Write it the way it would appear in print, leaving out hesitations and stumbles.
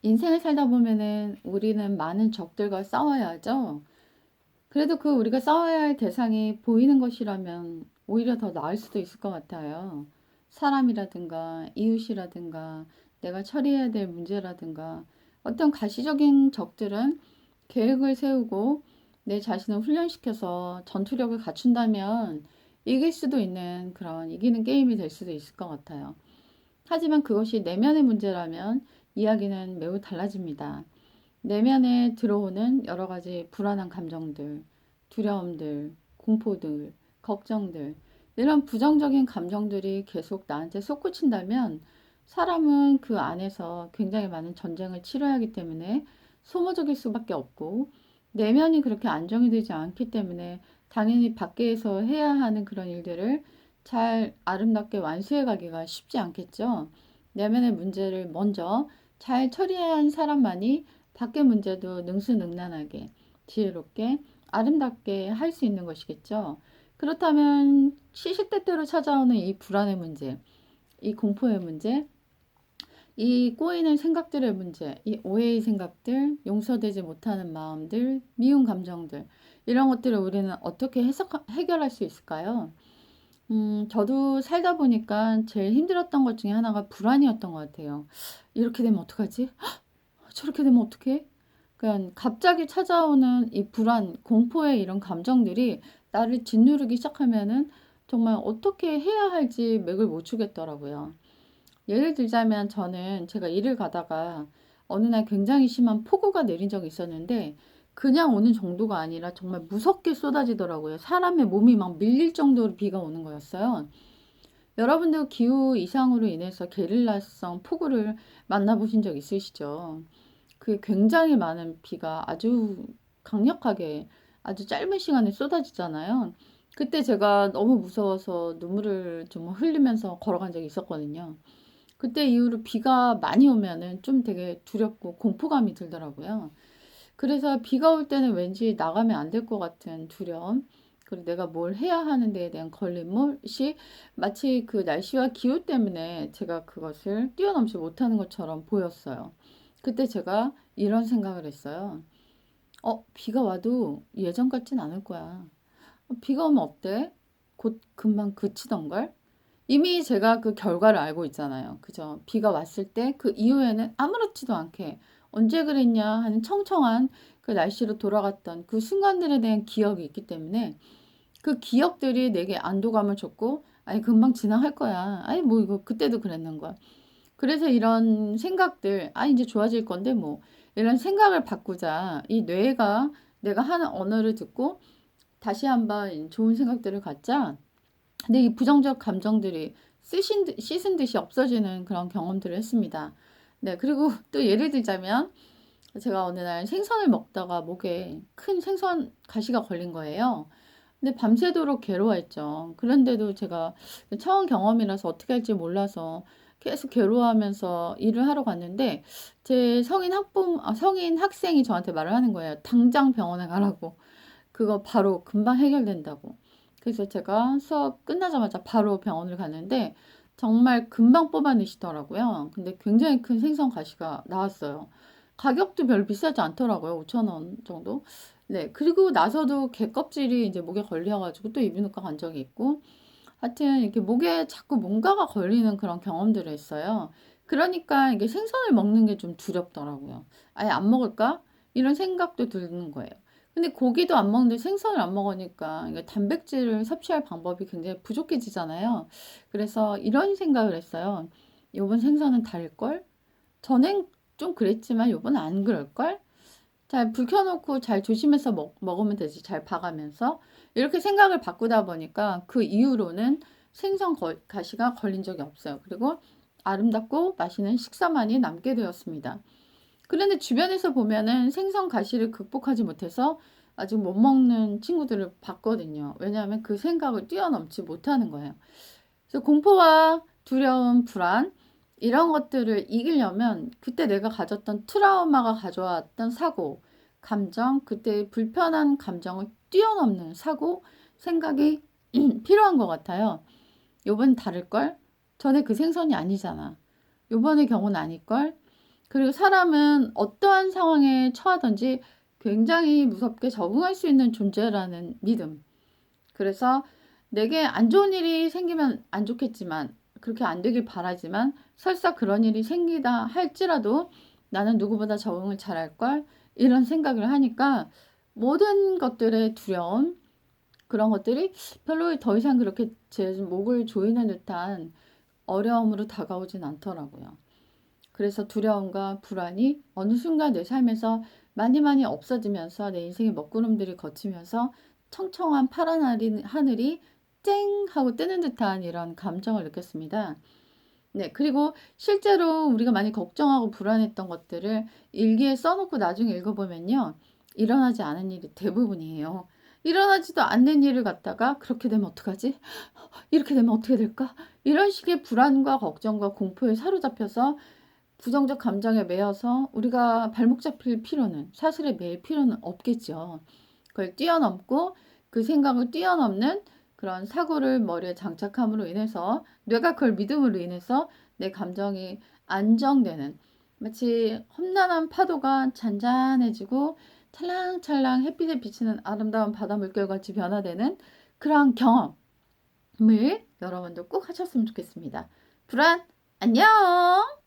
인생을 살다 보면은 우리는 많은 적들과 싸워야 하죠. 그래도 그 우리가 싸워야 할 대상이 보이는 것이라면 오히려 더 나을 수도 있을 것 같아요. 사람이라든가 이웃이라든가 내가 처리해야 될 문제라든가 어떤 가시적인 적들은 계획을 세우고 내 자신을 훈련시켜서 전투력을 갖춘다면 이길 수도 있는 그런 이기는 게임이 될 수도 있을 것 같아요. 하지만 그것이 내면의 문제라면 이야기는 매우 달라집니다. 내면에 들어오는 여러 가지 불안한 감정들, 두려움들, 공포들, 걱정들, 이런 부정적인 감정들이 계속 나한테 솟구친다면 사람은 그 안에서 굉장히 많은 전쟁을 치러야 하기 때문에 소모적일 수밖에 없고 내면이 그렇게 안정이 되지 않기 때문에 당연히 밖에서 해야 하는 그런 일들을 잘 아름답게 완수해 가기가 쉽지 않겠죠. 내면의 문제를 먼저 잘 처리한 사람만이 밖의 문제도 능수능란하게, 지혜롭게, 아름답게 할 수 있는 것이겠죠. 그렇다면 시시때때로 찾아오는 이 불안의 문제, 이 공포의 문제, 이 꼬이는 생각들의 문제, 이 오해의 생각들, 용서되지 못하는 마음들, 미운 감정들, 이런 것들을 우리는 어떻게 해결할 수 있을까요? 저도 살다 보니까 제일 힘들었던 것 중에 하나가 불안이었던 것 같아요. 이렇게 되면 어떡하지? 저렇게 되면 어떡해? 그냥 갑자기 찾아오는 이 불안, 공포의 이런 감정들이 나를 짓누르기 시작하면은 정말 어떻게 해야 할지 맥을 못 추겠더라고요. 예를 들자면 저는 제가 일을 가다가 어느 날 굉장히 심한 폭우가 내린 적이 있었는데 그냥 오는 정도가 아니라 정말 무섭게 쏟아지더라고요. 사람의 몸이 막 밀릴 정도로 비가 오는 거였어요. 여러분도 기후 이상으로 인해서 게릴라성 폭우를 만나보신 적 있으시죠? 그 굉장히 많은 비가 아주 강력하게 아주 짧은 시간에 쏟아지잖아요. 그때 제가 너무 무서워서 눈물을 좀 흘리면서 걸어간 적이 있었거든요. 그때 이후로 비가 많이 오면은 좀 되게 두렵고 공포감이 들더라고요. 그래서 비가 올 때는 왠지 나가면 안 될 것 같은 두려움, 그리고 내가 뭘 해야 하는 데에 대한 걸림돌이 마치 그 날씨와 기후 때문에 제가 그것을 뛰어넘지 못하는 것처럼 보였어요. 그때 제가 이런 생각을 했어요. 비가 와도 예전 같진 않을 거야. 비가 오면 어때? 곧 금방 그치던걸? 이미 제가 그 결과를 알고 있잖아요. 그죠? 비가 왔을 때 그 이후에는 아무렇지도 않게 언제 그랬냐 하는 청청한 그 날씨로 돌아갔던 그 순간들에 대한 기억이 있기 때문에 그 기억들이 내게 안도감을 줬고, 아니, 금방 지나갈 거야. 아니, 뭐, 이거 그때도 그랬는 거야. 그래서 이런 생각들, 이제 좋아질 건데, 뭐, 이런 생각을 바꾸자. 이 뇌가 내가 하는 언어를 듣고 다시 한번 좋은 생각들을 갖자. 근데 이 부정적 감정들이 씻은 듯이 없어지는 그런 경험들을 했습니다. 네, 그리고 또 예를 들자면 제가 어느 날 생선을 먹다가 목에 큰 생선 가시가 걸린 거예요. 근데 밤새도록 괴로워했죠. 그런데도 제가 처음 경험이라서 어떻게 할지 몰라서 계속 괴로워하면서 일을 하러 갔는데 제 성인 학생이 저한테 말을 하는 거예요. 당장 병원에 가라고. 그거 바로 금방 해결된다고. 그래서 제가 수업 끝나자마자 바로 병원을 갔는데 정말 금방 뽑아내시더라고요. 근데 굉장히 큰 생선 가시가 나왔어요. 가격도 별 비싸지 않더라고요. 5천 원 정도. 네. 그리고 나서도 개 껍질이 이제 목에 걸려가지고 또 이비인후과 간 적이 있고 하여튼 이렇게 목에 자꾸 뭔가가 걸리는 그런 경험들을 했어요. 그러니까 이게 생선을 먹는 게 좀 두렵더라고요. 아예 안 먹을까? 이런 생각도 드는 거예요. 근데 고기도 안 먹는데 생선을 안 먹으니까 이게 단백질을 섭취할 방법이 굉장히 부족해지잖아요. 그래서 이런 생각을 했어요. 요번 생선은 다를걸? 전엔 좀 그랬지만 요번은 안 그럴걸? 잘 불 켜놓고 잘 조심해서 먹으면 되지. 잘 봐가면서. 이렇게 생각을 바꾸다 보니까 그 이후로는 가시가 걸린 적이 없어요. 그리고 아름답고 맛있는 식사만이 남게 되었습니다. 그런데 주변에서 보면은 생선 가시를 극복하지 못해서 아직 못 먹는 친구들을 봤거든요. 왜냐하면 그 생각을 뛰어넘지 못하는 거예요. 그래서 공포와 두려움, 불안, 이런 것들을 이기려면 그때 내가 가졌던 트라우마가 가져왔던 사고, 감정, 그때 불편한 감정을 뛰어넘는 사고, 생각이 필요한 것 같아요. 요번 다를걸? 전에 그 생선이 아니잖아. 요번의 경우는 아닐걸? 그리고 사람은 어떠한 상황에 처하든지 굉장히 무섭게 적응할 수 있는 존재라는 믿음. 그래서 내게 안 좋은 일이 생기면 안 좋겠지만, 그렇게 안 되길 바라지만, 설사 그런 일이 생기다 할지라도 나는 누구보다 적응을 잘할 걸, 이런 생각을 하니까 모든 것들의 두려움, 그런 것들이 별로 더 이상 그렇게 제 목을 조이는 듯한 어려움으로 다가오진 않더라고요. 그래서 두려움과 불안이 어느 순간 내 삶에서 많이 많이 없어지면서 내 인생의 먹구름들이 걷히면서 청청한 파란 하늘이 쨍 하고 뜨는 듯한 이런 감정을 느꼈습니다. 네, 그리고 실제로 우리가 많이 걱정하고 불안했던 것들을 일기에 써놓고 나중에 읽어보면요, 일어나지 않은 일이 대부분이에요. 일어나지도 않는 일을 갖다가 그렇게 되면 어떡하지? 이렇게 되면 어떻게 될까? 이런 식의 불안과 걱정과 공포에 사로잡혀서 부정적 감정에 매여서 우리가 발목 잡힐 필요는, 사슬에 매일 필요는 없겠죠. 그걸 뛰어넘고 그 생각을 뛰어넘는 그런 사고를 머리에 장착함으로 인해서, 뇌가 그걸 믿음으로 인해서 내 감정이 안정되는, 마치 험난한 파도가 잔잔해지고 찰랑찰랑 햇빛에 비치는 아름다운 바다 물결같이 변화되는 그런 경험을 여러분도 꼭 하셨으면 좋겠습니다. 불안, 안녕!